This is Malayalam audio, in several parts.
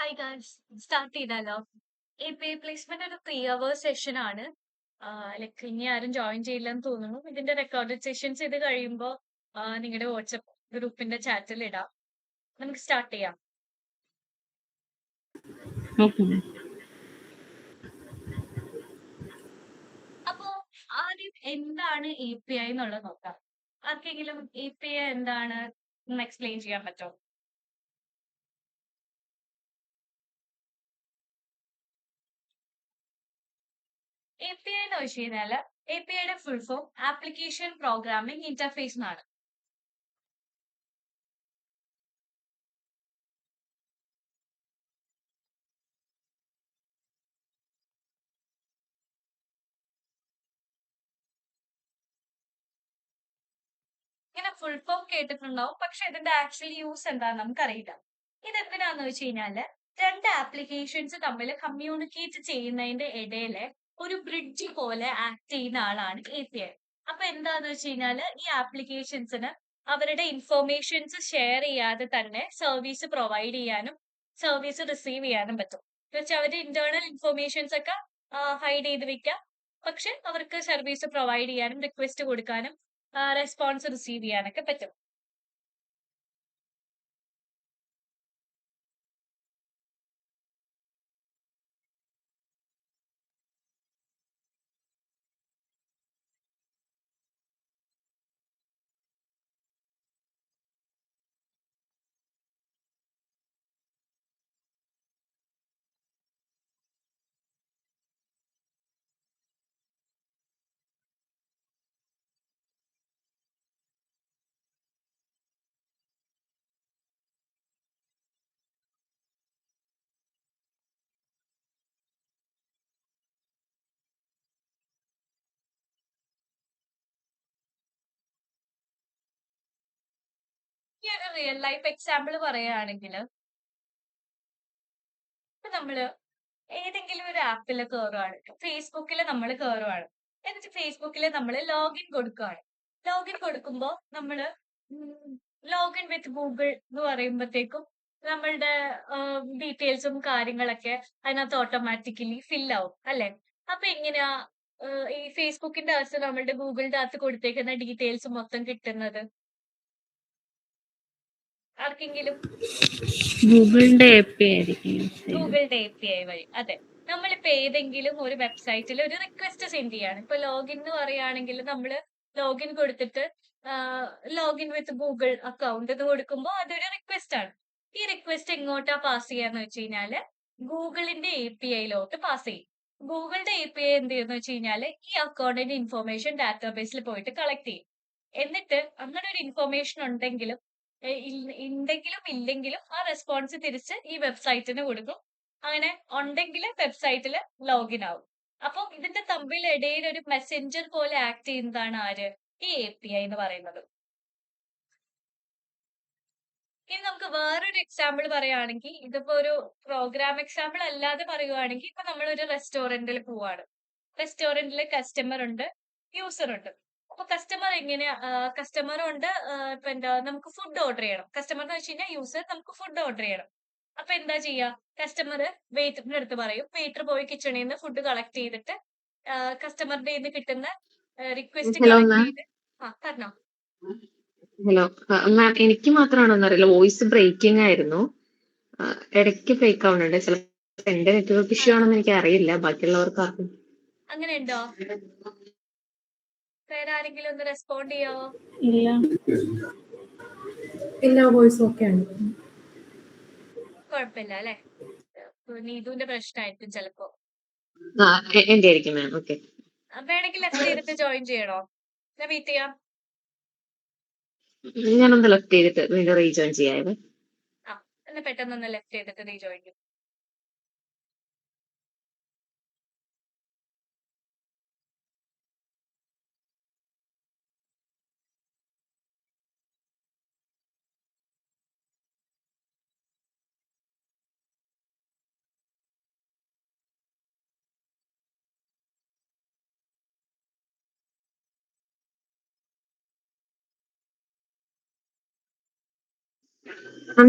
ഹായ് ഗായ്സ് സ്റ്റാർട്ട് ചെയ്താലോ? പ്ലേസ്മെന്റ് ഒരു 3 hour സെഷൻ ആണ്. ലൈക്ക് ഇനി ആരും ജോയിൻ ചെയ്യില്ലെന്ന് തോന്നുന്നു. ഇതിന്റെ റെക്കോർഡഡ് സെഷൻസ് ഇത് കഴിയുമ്പോൾ നിങ്ങളുടെ വാട്സപ്പ് ഗ്രൂപ്പിന്റെ ചാറ്റിൽ ഇടാം. നമുക്ക് സ്റ്റാർട്ട് ചെയ്യാം. അപ്പോ ആദ്യം എന്താണ് API എന്നുള്ളത് നോക്കാം. ആർക്കെങ്കിലും API എന്താണ് ഒന്ന് എക്സ്പ്ലെയിൻ ചെയ്യാൻ പറ്റുമോ? API എന്ന് വെച്ച് കഴിഞ്ഞാൽ APIയുടെ full form application programming interface എന്നാണ്. ഇങ്ങനെ ഫുൾ ഫോം കേട്ടിട്ടുണ്ടാവും, പക്ഷെ ഇതിന്റെ ആക്ച്വൽ യൂസ് എന്താണെന്ന് നമുക്കറിയില്ല. ഇതെന്തിനാന്ന് വെച്ച് കഴിഞ്ഞാല് രണ്ട് ആപ്ലിക്കേഷൻസ് തമ്മിൽ കമ്മ്യൂണിക്കേറ്റ് ചെയ്യുന്നതിന്റെ ഇടയില് ഒരു ബ്രിഡ്ജ് പോലെ ആക്ട് ചെയ്യുന്ന ആളാണ് API. അപ്പൊ എന്താന്ന് വെച്ച് കഴിഞ്ഞാല് ഈ ആപ്ലിക്കേഷൻസിന് അവരുടെ ഇൻഫോർമേഷൻസ് ഷെയർ ചെയ്യാതെ തന്നെ സർവീസ് പ്രൊവൈഡ് ചെയ്യാനും സർവീസ് റിസീവ് ചെയ്യാനും പറ്റും. എന്നുവെച്ചാൽ അവരുടെ ഇന്റേണൽ ഇൻഫോർമേഷൻസ് ഒക്കെ ഹൈഡ് ചെയ്ത് വെക്കാം, പക്ഷെ അവർക്ക് സർവീസ് പ്രൊവൈഡ് ചെയ്യാനും റിക്വസ്റ്റ് കൊടുക്കാനും റെസ്പോൺസ് റിസീവ് ചെയ്യാനൊക്കെ പറ്റും. ഈ ഒരു റിയൽ ലൈഫ് എക്സാമ്പിൾ പറയുകയാണെങ്കിൽ ഇപ്പൊ നമ്മള് ഏതെങ്കിലും ഒരു ആപ്പിൽ കയറുകയാണ്, ഫേസ്ബുക്കിൽ നമ്മൾ കയറുകയാണ്. എന്നിട്ട് ഫേസ്ബുക്കിൽ നമ്മൾ ലോഗിൻ കൊടുക്കുകയാണ്. ലോഗിൻ കൊടുക്കുമ്പോൾ നമ്മള് ലോഗിൻ വിത്ത് ഗൂഗിൾ എന്ന് പറയുമ്പോഴത്തേക്കും നമ്മളുടെ ഡീറ്റെയിൽസും കാര്യങ്ങളൊക്കെ അതിനകത്ത് ഓട്ടോമാറ്റിക്കലി ഫിൽ ആവും അല്ലെ? അപ്പൊ എങ്ങനെയാ ഈ ഫേസ്ബുക്കിന്റെ അകത്ത് നമ്മളുടെ ഗൂഗിളിന്റെ അകത്ത് കൊടുത്തേക്കുന്ന ഡീറ്റെയിൽസ് മൊത്തം കിട്ടുന്നത്? ആർക്കെങ്കിലും? ഗൂഗിളിന്റെ API ആയിരിക്കും യൂസ് ചെയ്യുന്നത്. ഗൂഗിളിന്റെ API വഴി. അതെ. നമ്മളിപ്പോ ഏതെങ്കിലും ഒരു വെബ്സൈറ്റിൽ ഒരു റിക്വസ്റ്റ് സെൻഡ് ചെയ്യാണ്. ഇപ്പൊ ലോഗിൻ എന്ന് പറയുകയാണെങ്കിൽ നമ്മള് ലോഗിൻ കൊടുത്തിട്ട് ലോഗിൻ വിത്ത് ഗൂഗിൾ അക്കൗണ്ട് എന്ന് കൊടുക്കുമ്പോൾ അതൊരു റിക്വസ്റ്റ് ആണ്. ഈ റിക്വസ്റ്റ് എങ്ങോട്ടാ പാസ് ചെയ്യാന്ന് വെച്ച് കഴിഞ്ഞാല് ഗൂഗിളിന്റെ APIയിലോട്ട് പാസ് ചെയ്യും. ഗൂഗിളിന്റെ API എന്ത് ചെയ്യുന്ന വെച്ച് കഴിഞ്ഞാല് ഈ അക്കൗണ്ടിന്റെ ഇൻഫോർമേഷൻ ഡാറ്റാബേസിൽ പോയിട്ട് കളക്ട് ചെയ്യും. എന്നിട്ട് അങ്ങനെ ഒരു ഇൻഫോർമേഷൻ ഉണ്ടെങ്കിലും ഉണ്ടെങ്കിലും ഇല്ലെങ്കിലും ആ റെസ്പോൺസ് തിരിച്ച് ഈ വെബ്സൈറ്റിന് കൊടുക്കും. അങ്ങനെ ഉണ്ടെങ്കിൽ വെബ്സൈറ്റിൽ ലോഗിൻ ആവും. അപ്പൊ ഇതിന്റെ തമ്മിൽ ഇടയിൽ ഒരു മെസ്സഞ്ചർ പോലെ ആക്ട് ചെയ്യുന്നതാണ് ആര്? ഈ API എന്ന് പറയുന്നത്. ഇനി നമുക്ക് വേറൊരു എക്സാമ്പിൾ പറയുകയാണെങ്കിൽ, ഇതിപ്പോ ഒരു പ്രോഗ്രാം എക്സാമ്പിൾ അല്ലാതെ പറയുകയാണെങ്കിൽ, ഇപ്പൊ നമ്മൾ ഒരു റെസ്റ്റോറന്റിൽ പോവാണ്. റെസ്റ്റോറന്റിൽ കസ്റ്റമർ ഉണ്ട്, യൂസർ ഉണ്ട്. അപ്പൊ കസ്റ്റമർ എങ്ങനെയാ? കസ്റ്റമറും ഉണ്ട്. ഇപ്പൊ എന്താ, നമുക്ക് ഫുഡ് ഓർഡർ ചെയ്യണം. കസ്റ്റമർ എന്ന് വെച്ച് കഴിഞ്ഞാൽ യൂസർ, നമുക്ക് ഫുഡ് ഓർഡർ ചെയ്യണം. അപ്പൊ എന്താ ചെയ്യാ? കസ്റ്റമർ വെയിറ്ററിന്റെ അടുത്ത് പറയും, വെയിറ്റർ പോയി കിച്ചണിൽ നിന്ന് ഫുഡ് കളക്ട് ചെയ്തിട്ട് കസ്റ്റമറുടെ നിന്ന് കിട്ടുന്ന റിക്വസ്റ്റ് ഹലോ കളക്ട് മാം. ചെയ്ത് പറഞ്ഞോ. ഹലോ മാം, എനിക്ക് മാത്രമാണോ എന്നറിയില്ല, വോയിസ് ബ്രേക്കിംഗ് ആയിരുന്നു. ഇടയ്ക്ക് ബ്രേക്ക് ആവുന്നുണ്ട്. ചിലപ്പോൾ എന്റെ നെറ്റ്വർക്ക് ഇഷ്യൂ ആണെന്ന് എനിക്ക് അറിയില്ല, ബാക്കിയുള്ളവർക്ക് ആർക്കും. അങ്ങനെ ഉണ്ടോ? വേറെ ആരെങ്കിലും ഒന്ന് റെസ്പോണ്ട് ചെയ്യാവോ? ഇല്ല. എല്ലാ വോയിസും ഓക്കെ ആണ്. കുഴപ്പമില്ല അല്ലെ? നീതുവിന്റെ പ്രശ്നമായിരിക്കും ചിലപ്പോ. എന്റെ ആയിരിക്കും മാം. ഓക്കെ, വേണമെങ്കിൽ ലെഫ്റ്റ് ചെയ്തിട്ട് ജോയിൻ ചെയ്യണോ? ഞാൻ വെയിറ്റ് ചെയ്യാം. ഞാനൊന്ന് ലെഫ്റ്റ് ചെയ്തിട്ട് വീണ്ടും റീജോയിൻ ചെയ്യാവേ. എന്നാ പെട്ടെന്ന് ലെഫ്റ്റ് ചെയ്തിട്ട് റീജോയിൻ ചെയ്യും.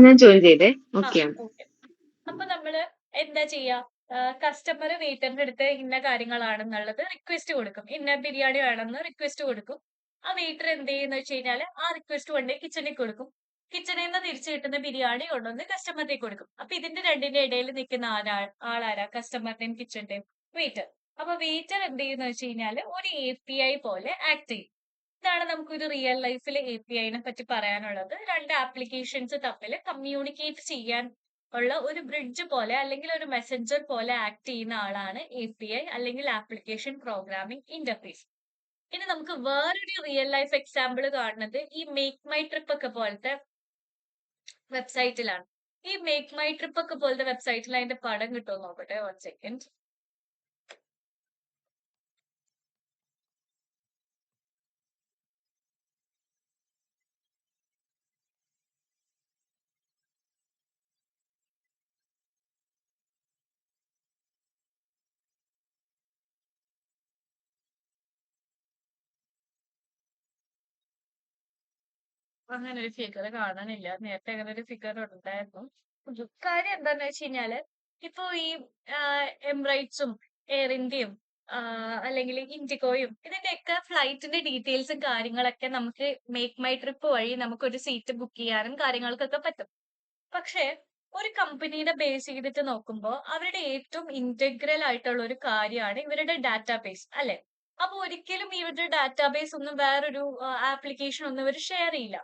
ഞാൻ ജോയിൻ ചെയ്തേ. ഓക്കെ. അപ്പൊ നമ്മള് എന്താ ചെയ്യാ? കസ്റ്റമർ വെയിറ്ററിന്റെ അടുത്ത് ഇന്ന കാര്യങ്ങളാണെന്നുള്ളത് റിക്വസ്റ്റ് കൊടുക്കും. ഇന്ന ബിരിയാണി വേണമെന്ന് റിക്വസ്റ്റ് കൊടുക്കും. ആ വെയിറ്റർ എന്ത് ചെയ്യുംന്ന് വെച്ച് കഴിഞ്ഞാല് ആ റിക്വസ്റ്റ് കൊണ്ടോയി കിച്ചണിൽ കൊടുക്കും. കിച്ചണിന്ന് തിരിച്ചു കിട്ടുന്ന ബിരിയാണി കൊണ്ടുവന്ന് കസ്റ്റമറിലേക്ക് കൊടുക്കും. അപ്പൊ ഇതിന്റെ രണ്ടിന്റെ ഇടയിൽ നിൽക്കുന്ന ആളാരാ? കസ്റ്റമറിന്റെയും കിച്ചണിന്റെയും വെയിറ്റർ. അപ്പൊ വെയിറ്റർ എന്ത് ചെയ്യുംന്ന് വെച്ച് കഴിഞ്ഞാല് ഒരു API പോലെ ആക്ട് ചെയ്യും. ഇതാണ് നമുക്കൊരു റിയൽ ലൈഫിൽ APIനെ പറ്റി പറയാനുള്ളത്. രണ്ട് ആപ്ലിക്കേഷൻസ് തമ്മിൽ കമ്മ്യൂണിക്കേറ്റ് ചെയ്യാൻ ഉള്ള ഒരു ബ്രിഡ്ജ് പോലെ അല്ലെങ്കിൽ ഒരു മെസ്സഞ്ചർ പോലെ ആക്ട് ചെയ്യുന്ന ആളാണ് API അല്ലെങ്കിൽ ആപ്ലിക്കേഷൻ പ്രോഗ്രാമിംഗ് ഇന്റർഫേസ്. ഇനി നമുക്ക് വേറൊരു റിയൽ ലൈഫ് എക്സാമ്പിൾ കാണുന്നത് ഈ മേക്ക് മൈ ട്രിപ്പ് ഒക്കെ പോലത്തെ വെബ്സൈറ്റിലാണ്. ഈ മേക്ക് മൈ ട്രിപ്പ് ഒക്കെ പോലത്തെ വെബ്സൈറ്റിൽ അതിന്റെ പടം കിട്ടുമോ നോക്കട്ടെ, 1 സെക്കൻഡ്. അങ്ങനെ ഒരു ഫിഗർ കാണാനില്ല. നേരത്തെ അങ്ങനെ ഒരു ഫിഗർ ഉണ്ടായിരുന്നു. കാര്യം എന്താന്ന് വെച്ച് കഴിഞ്ഞാല് ഇപ്പൊ ഈ എമിറേറ്റ്സും എയർ ഇന്ത്യയും അല്ലെങ്കിൽ ഇൻഡിഗോയും ഇതിന്റെയൊക്കെ ഫ്ലൈറ്റിന്റെ ഡീറ്റെയിൽസും കാര്യങ്ങളൊക്കെ നമുക്ക് മേക്ക് മൈ ട്രിപ്പ് വഴി നമുക്ക് ഒരു സീറ്റ് ബുക്ക് ചെയ്യാനും കാര്യങ്ങൾക്കൊക്കെ പറ്റും. പക്ഷേ ഒരു കമ്പനിയുടെ ബേസ് ചെയ്തിട്ട് നോക്കുമ്പോൾ അവരുടെ ഏറ്റവും ഇന്റഗ്രൽ ആയിട്ടുള്ള ഒരു കാര്യമാണ് ഇവരുടെ ഡാറ്റാബേസ്, അല്ലെ? അപ്പൊ ഒരിക്കലും ഇവരുടെ ഡാറ്റാബേസ് ഒന്നും വേറൊരു ആപ്ലിക്കേഷൻ ഒന്നും ഇവർ ഷെയർ ചെയ്യില്ല.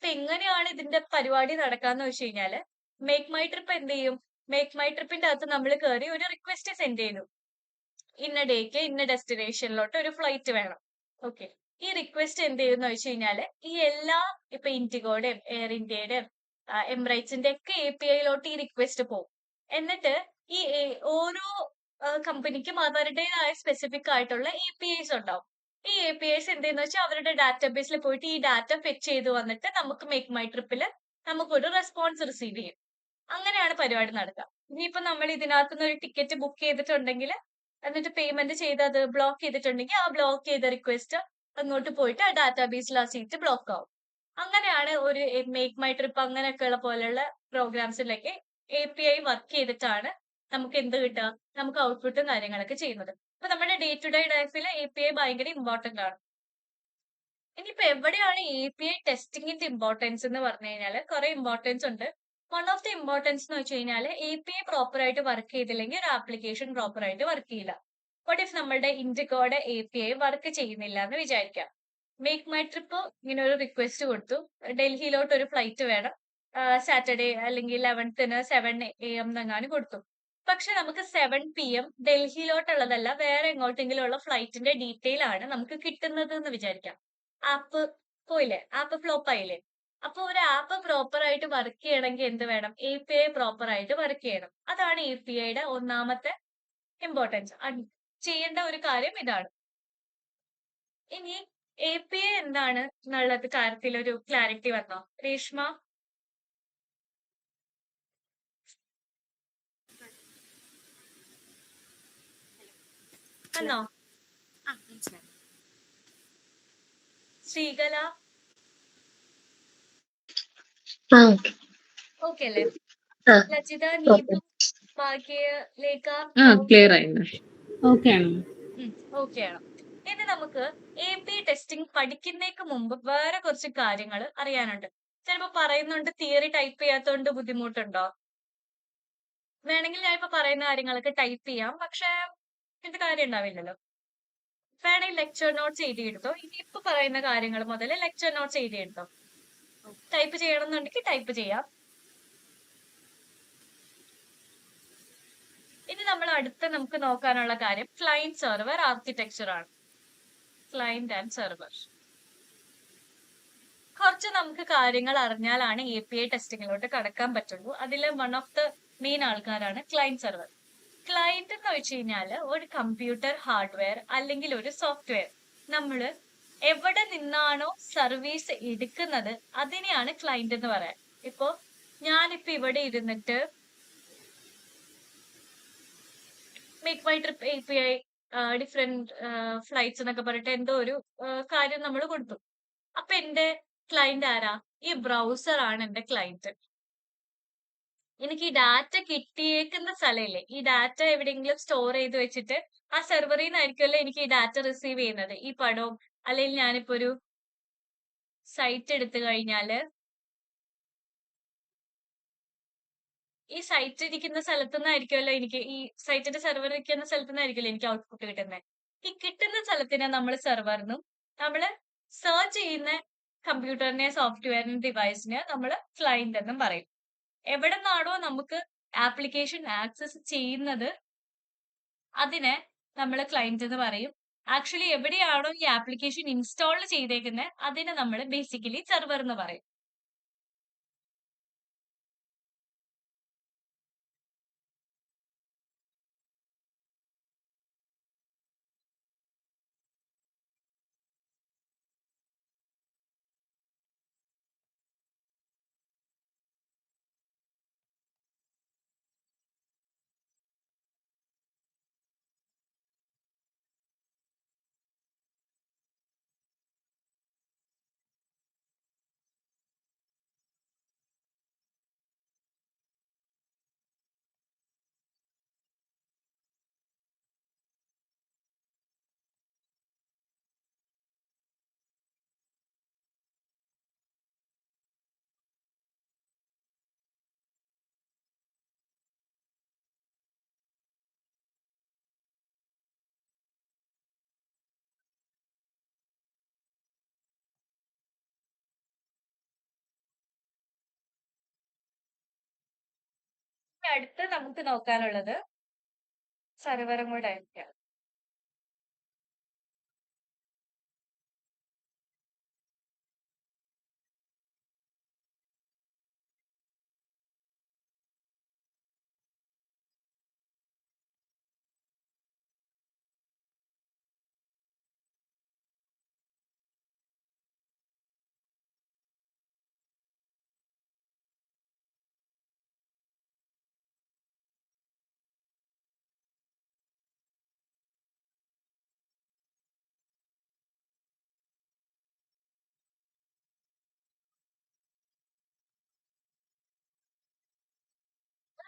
അപ്പൊ എങ്ങനെയാണ് ഇതിന്റെ പരിപാടി നടക്കാന്ന് വെച്ച് കഴിഞ്ഞാല് മേക്ക് മൈ ട്രിപ്പ് എന്ത് ചെയ്യും? മേക്ക് മൈ ട്രിപ്പിന്റെ അകത്ത് നമ്മൾ കയറി ഒരു റിക്വസ്റ്റ് സെൻഡ് ചെയ്തു. ഇന്ന ഡേക്ക് ഇന്ന ഡെസ്റ്റിനേഷനിലോട്ട് ഒരു ഫ്ലൈറ്റ് വേണം. ഓക്കെ. ഈ റിക്വസ്റ്റ് എന്ത് ചെയ്യുന്ന വെച്ച് കഴിഞ്ഞാല് ഈ എല്ലാ ഇപ്പൊ ഇൻഡിഗോയുടെയും എയർ ഇന്ത്യയുടെയും എമിറേറ്റ്സിന്റെ ഒക്കെ APIയിലോട്ട് ഈ റിക്വസ്റ്റ് പോകും. എന്നിട്ട് ഈ ഓരോ കമ്പനിക്കും അവരുടേതായ സ്പെസിഫിക് ആയിട്ടുള്ള APIs ഉണ്ടാവും. ഈ APIs എന്തെന്ന് വെച്ചാൽ അവരുടെ ഡാറ്റാബേസിൽ പോയിട്ട് ഈ ഡാറ്റ ഫെച്ച് ചെയ്ത് വന്നിട്ട് നമുക്ക് മേക്ക് മൈ ട്രിപ്പില് നമുക്കൊരു റെസ്പോൺസ് റിസീവ് ചെയ്യും. അങ്ങനെയാണ് പരിപാടി നടക്കുക. ഇനിയിപ്പോ നമ്മൾ ഇതിനകത്തുനിന്ന് ഒരു ടിക്കറ്റ് ബുക്ക് ചെയ്തിട്ടുണ്ടെങ്കിൽ എന്നിട്ട് പേയ്മെന്റ് ചെയ്ത് അത് ബ്ലോക്ക് ചെയ്തിട്ടുണ്ടെങ്കിൽ ആ ബ്ലോക്ക് ചെയ്ത റിക്വസ്റ്റ് അങ്ങോട്ട് പോയിട്ട് ആ ഡാറ്റാബേസിൽ ആ സീറ്റ് ബ്ലോക്ക് ആവും. അങ്ങനെയാണ് ഒരു മേക്ക് മൈ ട്രിപ്പ് അങ്ങനെയൊക്കെയുള്ള പോലെയുള്ള പ്രോഗ്രാംസിലൊക്കെ API വർക്ക് ചെയ്തിട്ടാണ് നമുക്ക് എന്ത് കിട്ടുക? നമുക്ക് ഔട്ട്പുട്ടും കാര്യങ്ങളൊക്കെ ചെയ്യുന്നത്. അപ്പൊ നമ്മുടെ ഡേ ടു ഡേ ലൈഫിൽ API ഭയങ്കര ഇമ്പോർട്ടന്റ് ആണ്. ഇനിയിപ്പോ എവിടെയാണ് API ടെസ്റ്റിംഗിന്റെ ഇമ്പോർട്ടൻസ് എന്ന് പറഞ്ഞു കഴിഞ്ഞാല് കുറെ ഇമ്പോർട്ടൻസ് ഉണ്ട്. വൺ ഓഫ് ദി ഇമ്പോർട്ടൻസ് എന്ന് വെച്ച് കഴിഞ്ഞാല് API പ്രോപ്പർ ആയിട്ട് വർക്ക് ചെയ്തില്ലെങ്കിൽ ഒരു ആപ്ലിക്കേഷൻ പ്രോപ്പർ ആയിട്ട് വർക്ക് ചെയ്യില്ല. വാട്ട് ഇഫ് നമ്മളുടെ ഇൻഡിഗോയുടെ API വർക്ക് ചെയ്യുന്നില്ല എന്ന് വിചാരിക്കാം. മേക്ക് മൈ ട്രിപ്പ് ഇങ്ങനെ ഒരു റിക്വസ്റ്റ് കൊടുത്തു. ഡൽഹിയിലോട്ട് ഒരു ഫ്ലൈറ്റ് വേണം. സാറ്റർഡേ അല്ലെങ്കിൽ 11th 7 AM എന്നെങ്ങാനും കൊടുത്തു. പക്ഷെ നമുക്ക് 7 PM ഡൽഹിയിലോട്ടുള്ളതല്ല വേറെ എങ്ങോട്ടെങ്കിലും ഉള്ള ഫ്ലൈറ്റിന്റെ ഡീറ്റെയിൽ ആണ് നമുക്ക് കിട്ടുന്നത് എന്ന് വിചാരിക്കാം. ആപ്പ് പോയില്ലേ? ആപ്പ് ഫ്ലോപ്പ് ആയില്ലേ? അപ്പൊ ഒരു ആപ്പ് പ്രോപ്പർ ആയിട്ട് വർക്ക് ചെയ്യണമെങ്കിൽ എന്ത് വേണം? API പ്രോപ്പർ ആയിട്ട് വർക്ക് ചെയ്യണം. അതാണ് APIയുടെ ഒന്നാമത്തെ ഇമ്പോർട്ടൻസ്. ചെയ്യേണ്ട ഒരു കാര്യം ഇതാണ്. ഇനി API എന്താണ് എന്നുള്ളത് കാര്യത്തിൽ ഒരു ക്ലാരിറ്റി വന്നോ? രേഷ്മ വന്നോ? ആ മനസ്സിലായി. ശ്രീകല ആ ഓക്കെ. ഓക്കെ അല്ലേ? ആ ലജിത, ഓക്കെ. നീതു, ഭാഗ്യ, ലേഖ ക്ലിയർ ആയിരുന്നു. ഓക്കെ ആണ്. ഓക്കെ ആണ്. ഇനി നമുക്ക് API ടെസ്റ്റിംഗ് പഠിക്കുന്നേക്ക് മുമ്പ് വേറെ കുറച്ച് കാര്യങ്ങൾ അറിയാനുണ്ട്. ചിലപ്പോ പറയുന്നുണ്ട് തിയറി ടൈപ്പ് ചെയ്യാത്തതുകൊണ്ട് ബുദ്ധിമുട്ടുണ്ടോ? വേണമെങ്കിൽ ഞാൻ ഇപ്പൊ പറയുന്ന കാര്യങ്ങളൊക്കെ ടൈപ്പ് ചെയ്യാം. പക്ഷെ ഇത് കാര്യം ഉണ്ടാവില്ലല്ലോ. വേണമെങ്കിൽ ലെക്ചർ നോട്ട്സ് എഴുതിയെടുത്തോ. ഇപ്പൊ പറയുന്ന കാര്യങ്ങൾ മുതൽ ലെക്ചർ നോട്ട്സ് എഴുതിയെടുത്തോ. ടൈപ്പ് ചെയ്യണമെന്നുണ്ടെങ്കിൽ ടൈപ്പ് ചെയ്യാം. ഇനി നമ്മൾ അടുത്ത നമുക്ക് നോക്കാനുള്ള കാര്യം ക്ലയന്റ് സെർവർ ആർക്കിടെക്ചർ ആണ്. Client and server. കുറച്ച് നമുക്ക് കാര്യങ്ങൾ അറിഞ്ഞാലാണ് API ടെസ്റ്റിങ്ങിലോട്ട് കടക്കാൻ പറ്റുള്ളൂ. അതിൽ വൺ ഓഫ് ദ മെയിൻ ആൾക്കാരാണ് ക്ലയന്റ് സെർവർ. ക്ലയന്റ് എന്ന് വെച്ച് കഴിഞ്ഞാല് ഒരു കമ്പ്യൂട്ടർ ഹാർഡ്വെയർ അല്ലെങ്കിൽ ഒരു സോഫ്റ്റ്വെയർ നമ്മൾ എവിടെ നിന്നാണോ സർവീസ് എടുക്കുന്നത് അതിനെയാണ് ക്ലയന്റ് എന്ന് പറയാൻ. ഇപ്പോ ഞാനിപ്പോ ഇവിടെ ഇരുന്നിട്ട് make my trip API different flights എന്നൊക്കെ പറഞ്ഞിട്ട് എന്തോ ഒരു കാര്യം നമ്മൾ കൊടുത്തു. അപ്പൊ എന്റെ ക്ലയന്റ് ആരാ? ഈ ബ്രൗസർ ആണ് എന്റെ ക്ലയന്റ്. എനിക്ക് ഈ ഡാറ്റ കിട്ടിയേക്കുന്ന സ്ഥലമില്ലേ, ഈ ഡാറ്റ എവിടെയെങ്കിലും സ്റ്റോർ ചെയ്ത് വെച്ചിട്ട് ആ സെർവറിൽ നിന്നായിരിക്കുമല്ലോ എനിക്ക് ഈ ഡാറ്റ റിസീവ് ചെയ്യുന്നത്. ഈ പടവും അല്ലെങ്കിൽ ഞാനിപ്പോ ഒരു സൈറ്റ് എടുത്തു കഴിഞ്ഞാല് ഈ സൈറ്റ് ഇരിക്കുന്ന സ്ഥലത്തു നിന്നായിരിക്കുമല്ലോ എനിക്ക് ഈ സൈറ്റിന്റെ സെർവർ ഇരിക്കുന്ന സ്ഥലത്തു നിന്നായിരിക്കുമല്ലോ എനിക്ക് ഔട്ട്പുട്ട് കിട്ടുന്നത്. ഈ കിട്ടുന്ന സ്ഥലത്തിനെ നമ്മൾ സെർവറിനും നമ്മള് സെർച്ച് ചെയ്യുന്ന കമ്പ്യൂട്ടറിനെ സോഫ്റ്റ്വെയറിനെ ഡിവൈസിനെ നമ്മൾ ക്ലയന്റ് എന്നും പറയും. എവിടെ നിന്നാണോ നമുക്ക് ആപ്ലിക്കേഷൻ ആക്സസ് ചെയ്യുന്നത് അതിനെ നമ്മൾ ക്ലയന്റ് എന്ന് പറയും. ആക്ച്വലി എവിടെയാണോ ഈ ആപ്ലിക്കേഷൻ ഇൻസ്റ്റാൾ ചെയ്തേക്കുന്നത് അതിനെ നമ്മൾ ബേസിക്കലി സെർവർ എന്ന് പറയും. ഇനി അടുത്ത് നമുക്ക് നോക്കാനുള്ളത് സെർവറും കൂടെ ആയിരിക്കാം.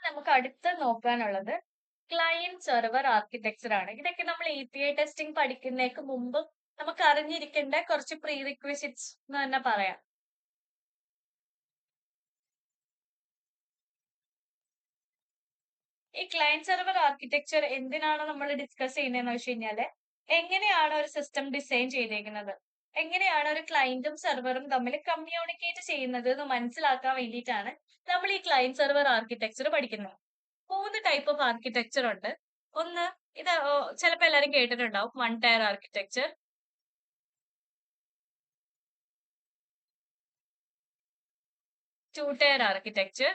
നമുക്ക് അടുത്ത് നോക്കാനുള്ളത് ക്ലയന്റ് സെർവർ ആർക്കിടെക്ചർ ആണ്. ഇതൊക്കെ നമ്മൾ API ടെസ്റ്റിംഗ് പഠിക്കുന്നതിന് മുമ്പ് നമുക്ക് അറിഞ്ഞിരിക്കേണ്ട കുറച്ച് പ്രീ റിക്വിസിറ്റ്സ് എന്ന് തന്നെ പറയാം. ഈ ക്ലയന്റ് സെർവർ ആർക്കിടെക്ചർ എന്തിനാണ് നമ്മൾ ഡിസ്കസ് ചെയ്യുന്നതെന്ന് വെച്ച് കഴിഞ്ഞാല് എങ്ങനെയാണ് ഒരു സിസ്റ്റം ഡിസൈൻ ചെയ്തേക്കുന്നത്, എങ്ങനെയാണ് ഒരു ക്ലയന്റും സെർവറും തമ്മിൽ കമ്മ്യൂണിക്കേറ്റ് ചെയ്യുന്നത് എന്ന് മനസ്സിലാക്കാൻ വേണ്ടിയിട്ടാണ് നമ്മൾ ഈ ക്ലയന്റ് സെർവർ ആർക്കിടെക്ചർ പഠിക്കുന്നത്. 3 ടൈപ്പ് ഓഫ് ആർക്കിടെക്ചർ ഉണ്ട്. ഒന്ന് ഇത് ചിലപ്പോൾ എല്ലാവരും കേട്ടിട്ടുണ്ടാവും, one tier architecture, two tier architecture,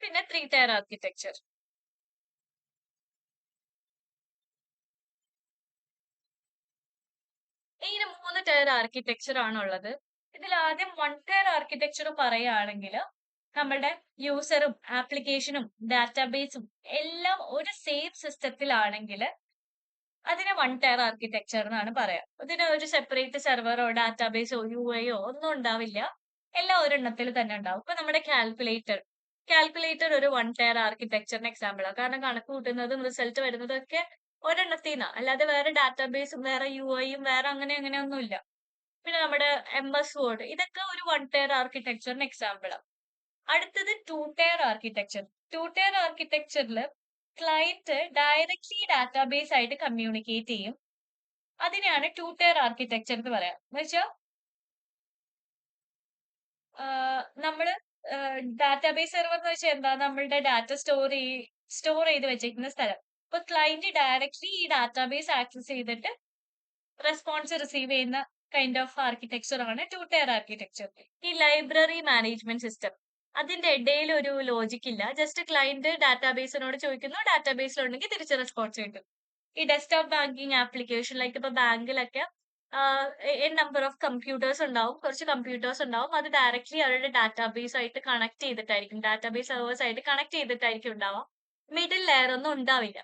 പിന്നെ 3 ടയർ ആർക്കിടെക്ചർ. ഈ 3 ടയർ ആർക്കിടെക്ചർ ആണുള്ളത്. ഇതിൽ ആദ്യം വൺ ടയർ ആർക്കിടെക്ചർ പറയുകയാണെങ്കിൽ നമ്മളുടെ യൂസറും ആപ്ലിക്കേഷനും ഡാറ്റാബേസും എല്ലാം ഒരു സെയിം സിസ്റ്റത്തിലാണെങ്കിൽ അതിനെ വൺ ടയർ ആർക്കിടെക്ചർ എന്നാണ് പറയാ. ഇതിന് ഒരു സെപ്പറേറ്റ് സെർവറോ ഡാറ്റാബേസോ UIയോ ഒന്നും ഉണ്ടാവില്ല, എല്ലാം ഒരെണ്ണത്തിൽ തന്നെ ഉണ്ടാവും. ഇപ്പൊ നമ്മുടെ കാൽക്കുലേറ്റർ ഒരു വൺ ടയർ ആർക്കിടെക്ചറിന് എക്സാമ്പിൾ ആണ്. കാരണം കണക്ക് കൂട്ടുന്നതും റിസൾട്ട് വരുന്നതും ഒക്കെ ഒരെണ്ണത്തിൽ നിന്നാണ്, അല്ലാതെ വേറെ ഡാറ്റാബേസും വേറെ UIയും വേറെ അങ്ങനെ ഒന്നുമില്ല. പിന്നെ നമ്മുടെ MS Word ഇതൊക്കെ ഒരു വൺ ടയർ ആർക്കിടെക്ചറിന് എക്സാമ്പിൾ ആണ്. അടുത്തത് two tier architecture. Two tier ആർക്കിടെക്ചറിൽ ക്ലയന്റ് ഡയറക്ട്ലി ഡാറ്റാബേസ് ആയിട്ട് കമ്മ്യൂണിക്കേറ്റ് ചെയ്യും. അതിനെയാണ് ടു ടയർ ആർക്കിടെക്ചർ എന്ന് പറയാം. എന്ന് വെച്ചാൽ നമ്മള് ഡാറ്റാബേസ് സെർവർ എന്ന് വെച്ചാൽ എന്താ, നമ്മളുടെ ഡാറ്റ സ്റ്റോർ ചെയ്ത് വെച്ചിരിക്കുന്ന സ്ഥലം. ഇപ്പൊ ക്ലയന്റ് ഡയറക്ട്ലി ഈ ഡാറ്റാബേസ് ആക്സസ് ചെയ്തിട്ട് റെസ്പോൺസ് റിസീവ് ചെയ്യുന്ന കൈൻഡ് ഓഫ് ആർക്കിടെക്ചർ ആണ് ടു ടയർ ആർക്കിടെക്ചർ. ഈ ലൈബ്രറി മാനേജ്മെന്റ് സിസ്റ്റം, അതിന്റെ ഇടയിൽ ഒരു ലോജിക് ഇല്ല. ജസ്റ്റ് ക്ലയന്റ് ഡാറ്റാബേസിനോട് ചോദിക്കുന്നു, ഡാറ്റാബേസിലുണ്ടെങ്കിൽ തിരിച്ച് റെസ്പോൺസ് കിട്ടും. ഈ ഡെസ്ക്ടോപ്പ് ബാങ്കിങ് ആപ്ലിക്കേഷൻ ലൈക്ക് ഇപ്പൊ ബാങ്കിലൊക്കെ നമ്പർ ഓഫ് കമ്പ്യൂട്ടേഴ്സ് ഉണ്ടാവും, കുറച്ച് കമ്പ്യൂട്ടേഴ്സ് ഉണ്ടാവും. അത് ഡയറക്ട്ലി അവരുടെ ഡാറ്റാബേസ് ആയിട്ട് കണക്ട് ചെയ്തിട്ടായിരിക്കും, ഡാറ്റാബേസ് സെർവേഴ്സ് ആയിട്ട് കണക്ട് ചെയ്തിട്ടായിരിക്കും ഉണ്ടാവാം. മിഡിൽ ലെയർ ഒന്നും ഉണ്ടാവില്ല.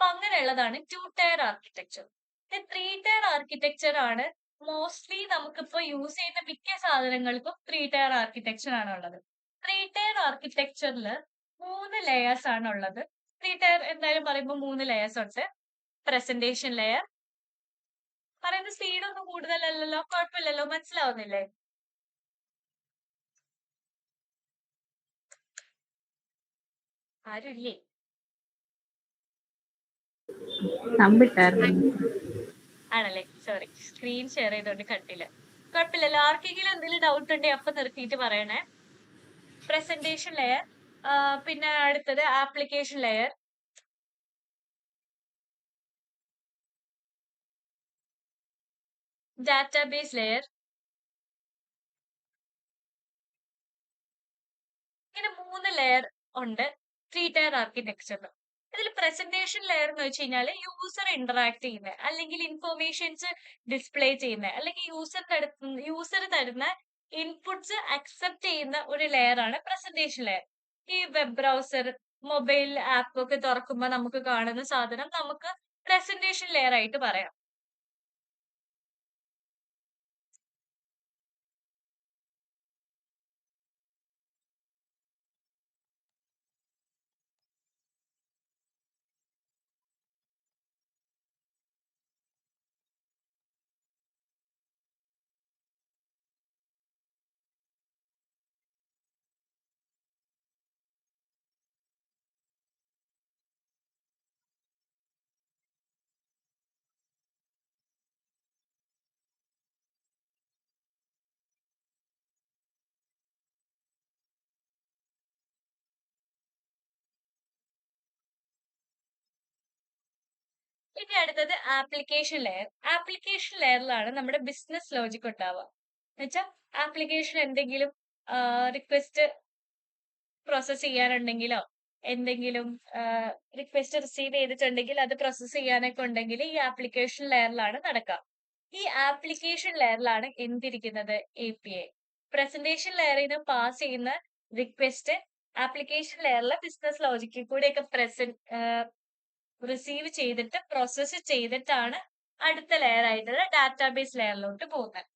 അപ്പൊ അങ്ങനെയുള്ളതാണ് 2 ടയർ ആർക്കിടെക്ചർ. 3 ടയർ ആർക്കിടെക്ചർ ആണ് മോസ്റ്റ്ലി നമുക്കിപ്പോ യൂസ് ചെയ്യുന്ന മിക്ക സാധനങ്ങൾക്കും 3 ടയർ ആർക്കിടെക്ചർ ആണ് ഉള്ളത്. 3 ടയർ ആർക്കിടെക്ചറിൽ 3 ലെയേഴ്സ് ആണ് ഉള്ളത്. 3 ടയർ എന്തായാലും പറയുമ്പോൾ 3 ലെയേഴ്സ് ഉണ്ട്. പ്രസന്റേഷൻ ലെയർ, പറയുന്ന സ്പീഡ് ഒന്നും കൂടുതലല്ലല്ലോ, കുഴപ്പമില്ലല്ലോ, മനസ്സിലാവുന്നില്ലേ? ആരുമില്ലേ? തമ്പിട്ടായിരുന്നു. ആണല്ലേ, സോറി, സ്ക്രീൻ ഷെയർ ചെയ്തോണ്ട് കണ്ടില്ല. കുഴപ്പമില്ലല്ലോ. ആർക്കെങ്കിലും എന്തെങ്കിലും ഡൗട്ട് ഉണ്ടെങ്കിൽ അപ്പൊ നിർത്തിയിട്ട് പറയണേ. പ്രസന്റേഷൻ ലെയർ, പിന്നെ അടുത്തത് ആപ്ലിക്കേഷൻ ലെയർ, ഡാറ്റാബേസ് ലെയർ, ഇങ്ങനെ 3 ലെയർ ഉണ്ട് 3 ടയർ ആർക്കിടെക്ചറിൽ. ഇതിൽ പ്രസന്റേഷൻ ലെയർ എന്ന് വെച്ച് കഴിഞ്ഞാൽ യൂസർ ഇന്ററാക്ട് ചെയ്യുന്നത്, അല്ലെങ്കിൽ ഇൻഫോർമേഷൻസ് ഡിസ്പ്ലേ ചെയ്യുന്നത്, അല്ലെങ്കിൽ യൂസർ തരുന്ന ഇൻപുട്സ് അക്സെപ്റ്റ് ചെയ്യുന്ന ഒരു ലെയർ ആണ് പ്രസന്റേഷൻ ലെയർ. ഈ വെബ് ബ്രൗസർ, മൊബൈൽ ആപ്പ് ഒക്കെ തുറക്കുമ്പോൾ നമുക്ക് കാണുന്ന സാധനം നമുക്ക് പ്രസന്റേഷൻ ലെയർ ആയിട്ട് പറയാം. ഇനി അടുത്തത് ആപ്ലിക്കേഷൻ ലെയർ. ആപ്ലിക്കേഷൻ ലെയറിലാണ് നമ്മുടെ ബിസിനസ് ലോജിക് ഉണ്ടാവുക. എന്നുവെച്ചാൽ ആപ്ലിക്കേഷൻ എന്തെങ്കിലും റിക്വസ്റ്റ് പ്രോസസ് ചെയ്യാനുണ്ടെങ്കിലോ, എന്തെങ്കിലും റിക്വസ്റ്റ് റിസീവ് ചെയ്തിട്ടുണ്ടെങ്കിൽ അത് പ്രോസസ് ചെയ്യാനൊക്കെ ഉണ്ടെങ്കിൽ ഈ ആപ്ലിക്കേഷൻ ലെയറിലാണ് നടക്കുക. ഈ ആപ്ലിക്കേഷൻ ലെയറിലാണ് എന്തിരിക്കുന്നത്? API. പ്രസന്റേഷൻ ലെയറിന് പാസ് ചെയ്യുന്ന റിക്വസ്റ്റ് ആപ്ലിക്കേഷൻ ലെയറിലെ ബിസിനസ് ലോജിക്കിൽ കൂടെയൊക്കെ റിസീവ് ചെയ്തിട്ട് പ്രോസസ്സ് ചെയ്തിട്ടാണ് അടുത്ത ലെയർ ആയിട്ടുള്ള ഡാറ്റാബേസ് ലെയറിലോട്ട് പോകുന്നത്.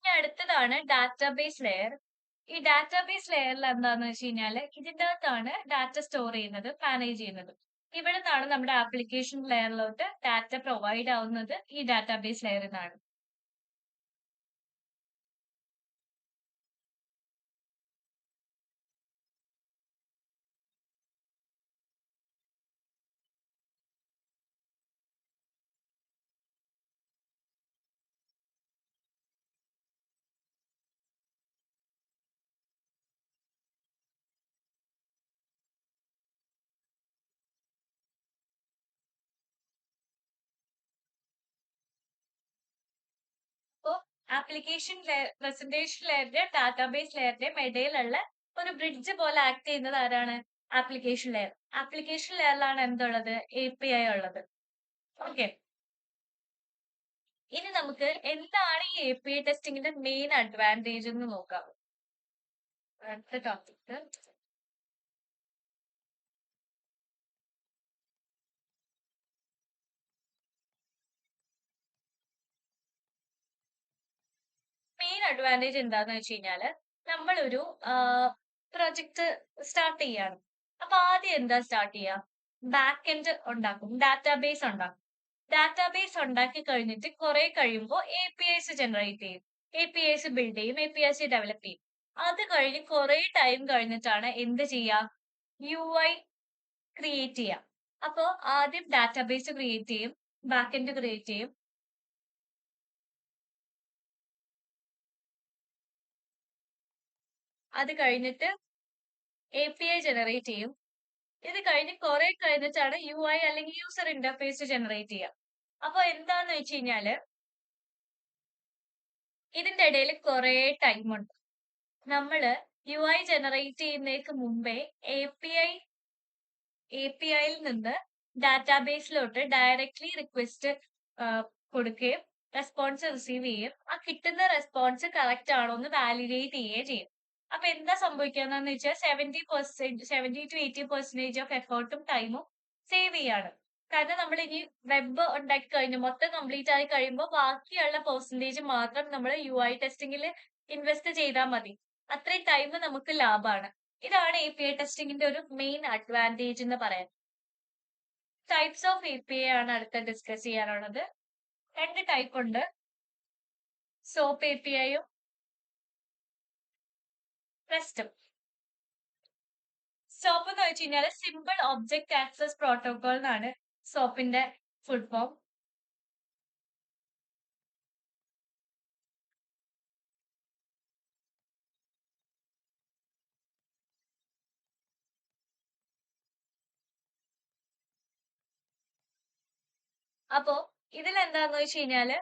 ഇനി അടുത്തതാണ് ഡാറ്റാബേസ് ലെയർ. ഈ ഡാറ്റാബേസ് ലെയറിൽ എന്താന്ന് വെച്ച് കഴിഞ്ഞാൽ ഇതിന്റെ അകത്താണ് ഡാറ്റ സ്റ്റോർ ചെയ്യുന്നത്, മാനേജ് ചെയ്യുന്നത്. ഇവിടെ നിന്നാണ് നമ്മുടെ ആപ്ലിക്കേഷൻ ലെയറിലോട്ട് ഡാറ്റ പ്രൊവൈഡ് ആവുന്നത് ഈ ഡാറ്റാബേസ് ലെയറിൽ നിന്നാണ്. അപ്പോ ആപ്ലിക്കേഷൻ ലെയർ, പ്രസന്റേഷൻ ലെയറിന്റെ ഡാറ്റാബേസ് ലെയറിന്റെയും ഇടയിലുള്ള ഒരു ബ്രിഡ്ജ് പോലെ ആക്ട് ചെയ്യുന്നത് ആരാണ്? Application layer. ആപ്ലിക്കേഷൻ ലെയറിലാണ് എന്തുള്ളത്? API ഉള്ളത്. ഓക്കെ. ഇനി നമുക്ക് എന്താണ് ഈ API ടെസ്റ്റിംഗിന്റെ മെയിൻ അഡ്വാൻറ്റേജ് എന്ന് നോക്കാം. അടുത്ത ടോപ്പിക്. മെയിൻ അഡ്വാൻറ്റേജ് എന്താന്ന് വെച്ച് കഴിഞ്ഞാല് നമ്മളൊരു പ്രൊജക്ട് സ്റ്റാർട്ട് ചെയ്യാണ്. അപ്പൊ ആദ്യം എന്താ സ്റ്റാർട്ട് ചെയ്യുക? ബാക്ക് എൻഡ് ഉണ്ടാക്കും, ഡാറ്റാബേസ് ഉണ്ടാക്കും. ഡാറ്റാബേസ് ഉണ്ടാക്കി കഴിഞ്ഞിട്ട് കുറെ കഴിയുമ്പോൾ APIs ജനറേറ്റ് ചെയ്യും, APIs ബിൽഡ് ചെയ്യും, APIs ഡെവലപ്പ് ചെയ്യും. അത് കഴിഞ്ഞ് കുറെ ടൈം കഴിഞ്ഞിട്ടാണ് എന്ത് ചെയ്യുക? UI ക്രിയേറ്റ് ചെയ്യുക. അപ്പോ ആദ്യം ഡാറ്റാബേസ് ക്രിയേറ്റ് ചെയ്യും, ബാക്ക് എൻഡ് ക്രിയേറ്റ് ചെയ്യും. അത് കഴിഞ്ഞിട്ട് API ജനറേറ്റ് ചെയ്യും. ഇത് കഴിഞ്ഞ് കുറെ കഴിഞ്ഞിട്ടാണ് UI അല്ലെങ്കിൽ യൂസർ ഇന്റർഫേസ് ജനറേറ്റ് ചെയ്യുക. അപ്പൊ എന്താന്ന് വെച്ച് കഴിഞ്ഞാല് ഇതിന്റെ ഇടയിൽ കുറെ ടൈം ഉണ്ട്. നമ്മള് UI ജനറേറ്റ് ചെയ്യുന്നതിന് മുമ്പേ APIയിൽ നിന്ന് ഡാറ്റാബേസിലോട്ട് ഡയറക്ട്ലി റിക്വസ്റ്റ് കൊടുക്കുകയും റെസ്പോൺസ് റിസീവ് ചെയ്യും. ആ കിട്ടുന്ന റെസ്പോൺസ് കറക്റ്റ് ആണോ എന്ന് വാലിഡേറ്റ് ചെയ്യുകയും ചെയ്യും. അപ്പൊ എന്താ സംഭവിക്കുകയെന്ന് വെച്ചാൽ 70% to 80% ഓഫ് എഫേർട്ടും ടൈമും സേവ് ചെയ്യാണ്. കാരണം നമ്മൾ ഇനി വെബ് ഉണ്ടാക്കി കഴിഞ്ഞു മൊത്തം കംപ്ലീറ്റ് ആയി കഴിയുമ്പോൾ ബാക്കിയുള്ള പെർസെന്റേജ് മാത്രം നമ്മൾ UI ടെസ്റ്റിംഗിൽ ഇൻവെസ്റ്റ് ചെയ്താൽ മതി. അത്രയും ടൈം നമുക്ക് ലാഭമാണ്. ഇതാണ് API ടെസ്റ്റിംഗിന്റെ ഒരു മെയിൻ അഡ്വാൻറ്റേജ് എന്ന് പറയാം. ടൈപ്സ് ഓഫ് API ആണ് അടുത്ത ഡിസ്കസ് ചെയ്യാനുള്ളത്. 2 ടൈപ്പ് ഉണ്ട്, SOAP APIയും റെസ്റ്റും. SOAP എന്ന് വെച്ച് കഴിഞ്ഞാൽ സിമ്പിൾ ഒബ്ജക്ട് ആക്സസ് പ്രോട്ടോകോൾ എന്നാണ് SOAPന്റെ ഫുൾ ഫോം. അപ്പോ ഇതിൽ എന്താന്ന് വെച്ച് കഴിഞ്ഞാല്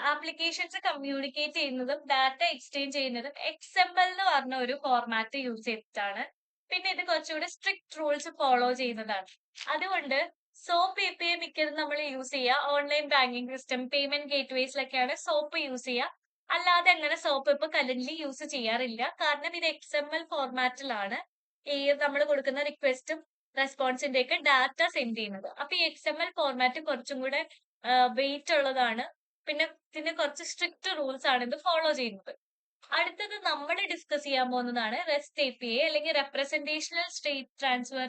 ആപ്ലിക്കേഷൻസ് കമ്മ്യൂണിക്കേറ്റ് ചെയ്യുന്നതും ഡാറ്റ എക്സ്ചേഞ്ച് ചെയ്യുന്നതും XML എന്ന് പറഞ്ഞ ഒരു ഫോർമാറ്റ് യൂസ് ചെയ്തിട്ടാണ്. പിന്നെ ഇത് കുറച്ചുകൂടി സ്ട്രിക്ട് റൂൾസ് ഫോളോ ചെയ്യുന്നതാണ്. അതുകൊണ്ട് SOAP API മിക്കതും നമ്മൾ യൂസ് ചെയ്യുക ഓൺലൈൻ ബാങ്കിങ് സിസ്റ്റം, പേയ്മെന്റ് ഗേറ്റ്വേസിലൊക്കെയാണ് SOAP യൂസ് ചെയ്യുക. അല്ലാതെ അങ്ങനെ SOAP ഇപ്പൊ കറന്റ്ലി യൂസ് ചെയ്യാറില്ല. കാരണം ഇത് XML ഫോർമാറ്റിലാണ് ഈ നമ്മൾ കൊടുക്കുന്ന റിക്വസ്റ്റും റെസ്പോൺസിന്റെ ഒക്കെ ഡാറ്റ സെൻഡ് ചെയ്യുന്നത്. അപ്പൊ ഈ XML ഫോർമാറ്റ് കുറച്ചും കൂടെ വെയിറ്റ് ഉള്ളതാണ്. പിന്നെ ഇതിന് കുറച്ച് സ്ട്രിക്റ്റ് റൂൾസ് ആണ് ഇത് ഫോളോ ചെയ്യുന്നത്. അടുത്തത് നമ്മൾ ഡിസ്കസ് ചെയ്യാൻ പോകുന്നതാണ് REST API അല്ലെങ്കിൽ റെപ്രസെന്റേഷണൽ സ്റ്റേറ്റ് ട്രാൻസ്ഫർ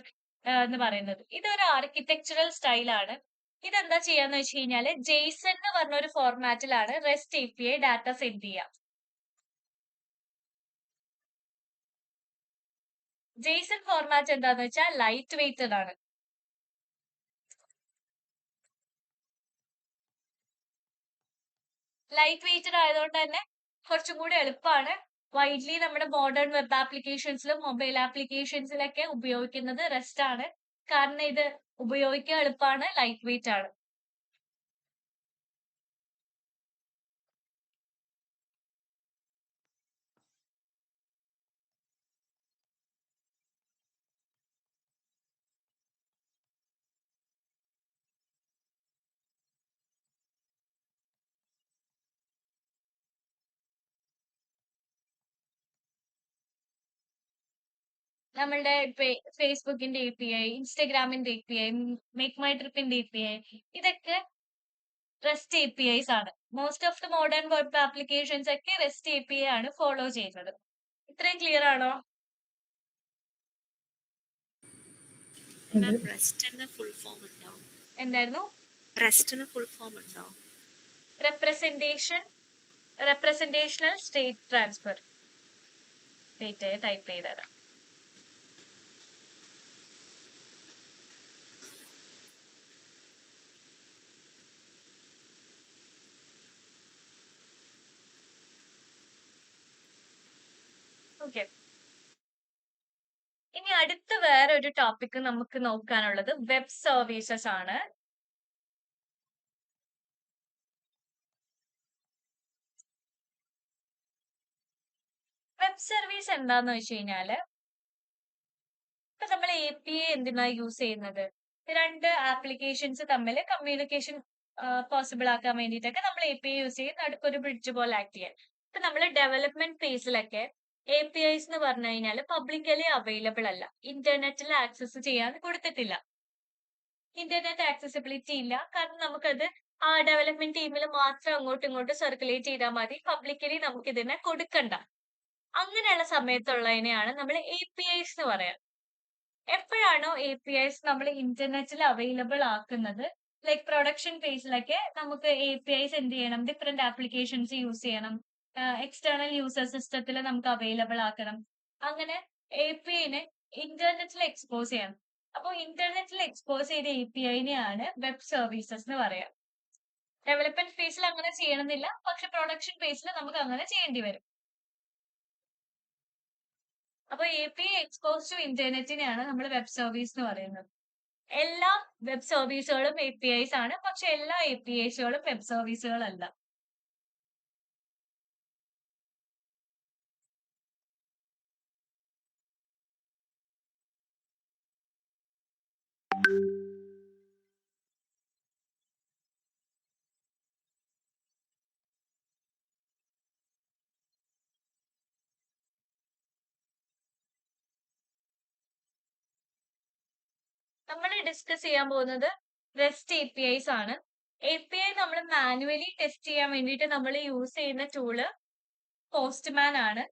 എന്ന് പറയുന്നത്. ഇതൊരു ആർക്കിടെക്ചറൽ സ്റ്റൈലാണ്. ഇതെന്താ ചെയ്യാന്ന് വെച്ച് കഴിഞ്ഞാല് JSON എന്ന് പറഞ്ഞ ഒരു ഫോർമാറ്റിലാണ് REST API ഡാറ്റ സെൻഡ് ചെയ്യുക. JSON ഫോർമാറ്റ് എന്താന്ന് വെച്ചാൽ ലൈറ്റ് വെയ്റ്റഡ് ആണ്. ലൈറ്റ് വെയ്റ്റഡ് ആയതുകൊണ്ട് തന്നെ കുറച്ചും കൂടി എളുപ്പമാണ്. വൈഡ്ലി നമ്മുടെ മോഡേൺ വെബ് ആപ്ലിക്കേഷൻസിലും മൊബൈൽ ആപ്ലിക്കേഷൻസിലൊക്കെ ഉപയോഗിക്കുന്നത് REST ആണ്. കാരണം ഇത് ഉപയോഗിക്കാൻ എളുപ്പമാണ്, ലൈറ്റ് വെയ്റ്റ് ആണ്. നമ്മളുടെ ഫേസ്ബുക്കിന്റെ API, ഇൻസ്റ്റഗ്രാമിന്റെ API, മേക്ക് മൈ ട്രിപ്പിന്റെ API, ഇതൊക്കെ REST APIs ആണ്. Most of the modern web applications ഒക്കെ REST API ആണ് ഫോളോ ചെയ്യുന്നത്. ഇത്രയും ക്ലിയർ ആണോ? റെസ്റ്റിന് ഫുൾ ഫോം ഉണ്ടോ? എന്തായിരുന്നു? റെസ്റ്റിന് ഫുൾ ഫോം ഉണ്ടോ? റെപ്രസെന്റേഷണൽ സ്റ്റേറ്റ് ട്രാൻസ്ഫർ. ടൈപ്പ് ചെയ്തരാം. ഓക്കെ, ഇനി അടുത്ത വേറെ ഒരു ടോപ്പിക് നമുക്ക് നോക്കാനുള്ളത് വെബ് സർവീസസ് ആണ്. വെബ് സർവീസ് എന്താന്ന് വെച്ച് കഴിഞ്ഞാല് ഇപ്പൊ നമ്മൾ API എന്തിനാ യൂസ് ചെയ്യുന്നത്? രണ്ട് ആപ്ലിക്കേഷൻസ് തമ്മിൽ കമ്മ്യൂണിക്കേഷൻ പോസിബിൾ ആക്കാൻ വേണ്ടിയിട്ടൊക്കെ നമ്മൾ API യൂസ് ചെയ്യും, നടുക്കൊരു ബ്രിഡ്ജ് പോലെ ആക്ട് ചെയ്യാൻ. ഇപ്പൊ നമ്മൾ ഡെവലപ്മെന്റ് ഫേസിലൊക്കെ APIs എന്ന് പറഞ്ഞു കഴിഞ്ഞാൽ പബ്ലിക്കലി അവൈലബിൾ അല്ല, ഇന്റർനെറ്റിൽ ആക്സസ് ചെയ്യാൻ കൊടുത്തിട്ടില്ല. ഇന്റർനെറ്റ് ആക്സസിബിലിറ്റി ഇല്ല, കാരണം നമുക്കത് ആ ഡെവലപ്മെന്റ് ടീമിൽ മാത്രം അങ്ങോട്ടും ഇങ്ങോട്ടും സർക്കുലേറ്റ് ചെയ്താൽ മതി, പബ്ലിക്കലി നമുക്ക് ഇതിനെ കൊടുക്കണ്ട. അങ്ങനെയുള്ള സമയത്തുള്ളതിനെയാണ് നമ്മൾ APIs എന്ന് പറയാം. എപ്പോഴാണോ APIs നമ്മൾ ഇന്റർനെറ്റിൽ അവൈലബിൾ ആക്കുന്നത്, ലൈക് പ്രൊഡക്ഷൻ ഫേസിലൊക്കെ നമുക്ക് APIs എന്ത് ചെയ്യണം, ഡിഫറെന്റ് ആപ്ലിക്കേഷൻസ് യൂസ് ചെയ്യണം, എക്സ്റ്റേണൽ യൂസർ സിസ്റ്റത്തിൽ നമുക്ക് അവൈലബിൾ ആക്കണം. അങ്ങനെ APIനെ ഇന്റർനെറ്റിൽ എക്സ്പോസ് ചെയ്യണം. അപ്പോൾ ഇന്റർനെറ്റിൽ എക്സ്പോസ് ചെയ്ത APIനെയാണ് വെബ് സർവീസസ് എന്ന് പറയാം. ഡെവലപ്മെന്റ് ഫേസിൽ അങ്ങനെ ചെയ്യണമെന്നില്ല, പക്ഷെ പ്രൊഡക്ഷൻ ഫേസിൽ നമുക്ക് അങ്ങനെ ചെയ്യേണ്ടി വരും. അപ്പൊ API എക്സ്പോസ് ടു ഇന്റർനെറ്റിനെയാണ് നമ്മൾ വെബ് സർവീസ് എന്ന് പറയുന്നത്. എല്ലാ വെബ് സർവീസുകളും APIs ആണ്, പക്ഷെ എല്ലാ APIsകളും വെബ് സർവീസുകളല്ല. നമ്മൾ ഡിസ്കസ് ചെയ്യാൻ പോകുന്നത് REST APIs ആണ്. API നമ്മൾ മാനുവലി ടെസ്റ്റ് ചെയ്യാൻ വേണ്ടിയിട്ട് നമ്മൾ യൂസ് ചെയ്യുന്ന ടൂള് പോസ്റ്റ്മാൻ ആണ്.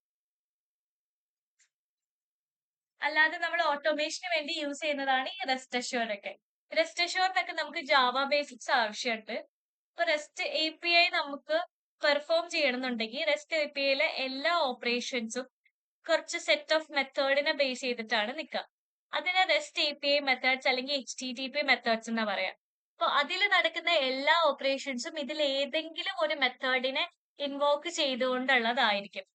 അല്ലാതെ നമ്മൾ ഓട്ടോമേഷന് വേണ്ടി യൂസ് ചെയ്യുന്നതാണ് ഈ റെസ്റ്റ് അഷ്യൂർഡ് ഒക്കെ. റെസ്റ്റ് അഷ്യൂർഡിനൊക്കെ നമുക്ക് ജാവ ബേസിക്സ് ആവശ്യമുണ്ട്. ഇപ്പൊ റെസ്റ്റ് API നമുക്ക് പെർഫോം ചെയ്യണമെന്നുണ്ടെങ്കിൽ റെസ്റ്റ് APIയിലെ എല്ലാ ഓപ്പറേഷൻസും കുറച്ച് സെറ്റ് ഓഫ് മെത്തേഡിനെ ബേസ് ചെയ്തിട്ടാണ് നിൽക്കുക. അതിനെ റെസ്റ്റ് API മെത്തേഡ്സ് അല്ലെങ്കിൽ HTTP മെത്തേഡ്സ് എന്നാ പറയാം. അപ്പൊ അതിൽ നടക്കുന്ന എല്ലാ ഓപ്പറേഷൻസും ഇതിൽ ഏതെങ്കിലും ഒരു മെത്തേഡിനെ ഇൻവോക്ക് ചെയ്തുകൊണ്ടുള്ളതായിരിക്കും.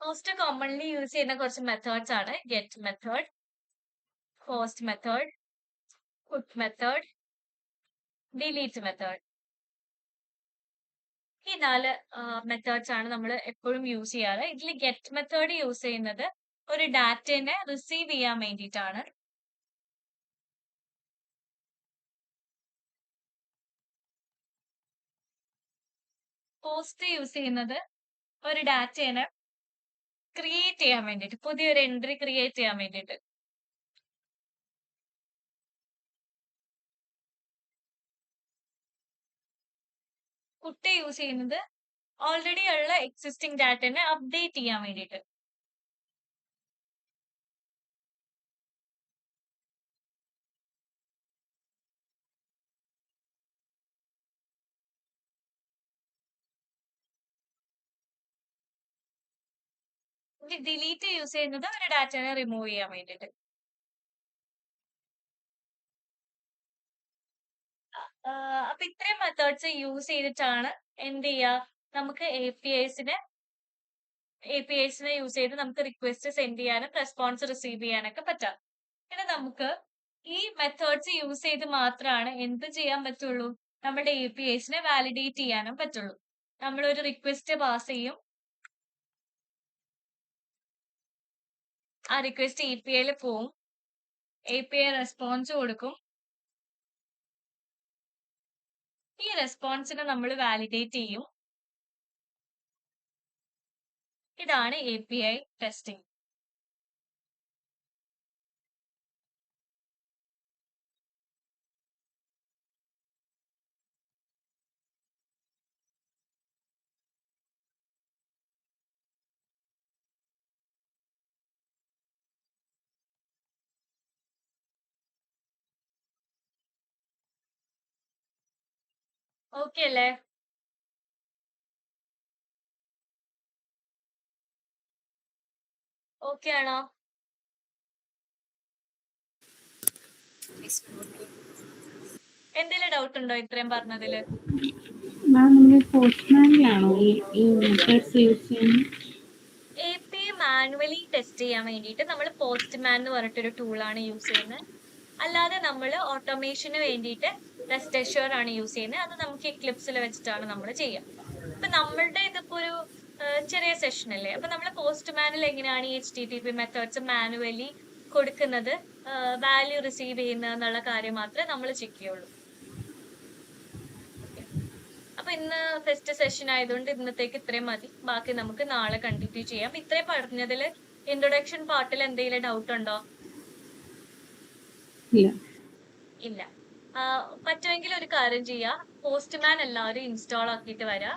മോസ്റ്റ് കോമൺലി യൂസ് ചെയ്യുന്ന കുറച്ച് മെത്തേഡ്സ് ആണ് get method, post method, put method, delete method. ഈ 4 മെത്തേഡ്സ് ആണ് നമ്മൾ എപ്പോഴും യൂസ് ചെയ്യാറ്. ഇതിൽ ഗെറ്റ് മെത്തേഡ് യൂസ് ചെയ്യുന്നത് ഒരു ഡാറ്റനെ റിസീവ് ചെയ്യാൻ വേണ്ടിയിട്ടാണ്. പോസ്റ്റ് യൂസ് ചെയ്യുന്നത് ഒരു ഡാറ്റനെ ക്രിയേറ്റ് ചെയ്യാൻ വേണ്ടിയിട്ട്, പുതിയൊരു എൻട്രി ക്രിയേറ്റ് ചെയ്യാൻ വേണ്ടിയിട്ട്. പുട്ട് യൂസ് ചെയ്യുന്നത് ഓൾറെഡി ഉള്ള എക്സിസ്റ്റിംഗ് ഡാറ്റനെ അപ്ഡേറ്റ് ചെയ്യാൻ വേണ്ടിയിട്ട്. ഡിലീറ്റ് യൂസ് ചെയ്യുന്നത് ഒരു ഡാറ്റനെ റിമൂവ് ചെയ്യാൻ വേണ്ടിയിട്ട്. അപ്പൊ ഇത്രയും മെത്തേഡ്സ് യൂസ് ചെയ്തിട്ടാണ് എന്ത് ചെയ്യുക, നമുക്ക് APIsനെ യൂസ് ചെയ്ത് നമുക്ക് റിക്വസ്റ്റ് സെൻഡ് ചെയ്യാനും റെസ്പോൺസ് റിസീവ് ചെയ്യാനൊക്കെ പറ്റാം. പിന്നെ നമുക്ക് ഈ മെത്തേഡ്സ് യൂസ് ചെയ്ത് മാത്രമാണ് എന്ത് ചെയ്യാൻ പറ്റുള്ളൂ, നമ്മുടെ APIsനെ വാലിഡേറ്റ് ചെയ്യാനും പറ്റുള്ളൂ. നമ്മളൊരു റിക്വസ്റ്റ് പാസ് ചെയ്യും, ആ റിക്വസ്റ്റ് APIയിൽ പോവും, API റെസ്പോൺസ് കൊടുക്കും, ഈ റെസ്പോൺസിനെ നമ്മൾ വാലിഡേറ്റ് ചെയ്യും. ഇതാണ് API ടെസ്റ്റിംഗ്. ഓക്കെ അല്ലേ? ഓക്കെ ആണോ? എന്തെങ്കിലും ഡൗട്ട് ഉണ്ടോ ഇത്രയും പറഞ്ഞതില്? മാം നമ്മൾ പോസ്റ്റ്മാനിലാണോ ഈ മെത്തേഡ്സ് യൂസ് ചെയ്യുന്നത്? API മാനുവലി ടെസ്റ്റ് ചെയ്യാൻ വേണ്ടിയിട്ട് നമ്മൾ പോസ്റ്റ്മാൻ എന്ന് പറഞ്ഞിട്ടൊരു ടൂളാണ് യൂസ് ചെയ്യുന്നത്. അല്ലാതെ നമ്മൾ ഓട്ടോമേഷന് വേണ്ടിയിട്ട് ടെസ്റ്റ് അഷ്യൂർ ആണ് യൂസ് ചെയ്യുന്നത്. അത് നമുക്ക് എക്ലിപ്സിൽ വെച്ചിട്ടാണ് നമ്മൾ ചെയ്യുക. ഇപ്പൊ നമ്മളുടെ ഇതിപ്പോ ഒരു ചെറിയ സെഷൻ അല്ലേ, അപ്പൊ നമ്മൾ പോസ്റ്റ്മാനിൽ എങ്ങനെയാണ് ഈ HTTP മെത്തേഡ്സ് മാനുവലി കൊടുക്കുന്നത്, വാല്യൂ റിസീവ് ചെയ്യുന്നത് എന്നുള്ള കാര്യം മാത്രമേ നമ്മൾ ചെക്ക് ചെയ്യുള്ളൂ. അപ്പൊ ഇന്ന് ഫസ്റ്റ് സെഷൻ ആയതുകൊണ്ട് ഇന്നത്തേക്ക് ഇത്രയും മതി. ബാക്കി നമുക്ക് നാളെ കണ്ടിന്യൂ ചെയ്യാം. ഇത്രയും പറഞ്ഞതിൽ ഇൻട്രൊഡക്ഷൻ പാർട്ടിൽ എന്തെങ്കിലും ഡൗട്ട് ഉണ്ടോ? ഇല്ല. ഇല്ല. പറ്റുമെങ്കിൽ ഒരു കാര്യം ചെയ്യാ, പോസ്റ്റ്മാൻ എല്ലാവരും ഇൻസ്റ്റാൾ ആക്കിയിട്ട് വരാ.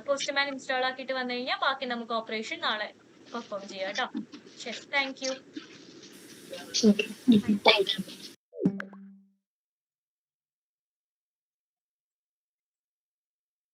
പോസ്റ്റ്മാൻ ഇൻസ്റ്റാൾ ആക്കിയിട്ട് വന്നു കഴിഞ്ഞാൽ ബാക്കി നമുക്ക് ഓപ്പറേഷൻ നാളെ പെർഫോം ചെയ്യാം കേട്ടോ. ശരി, thank you. Okay, thank you.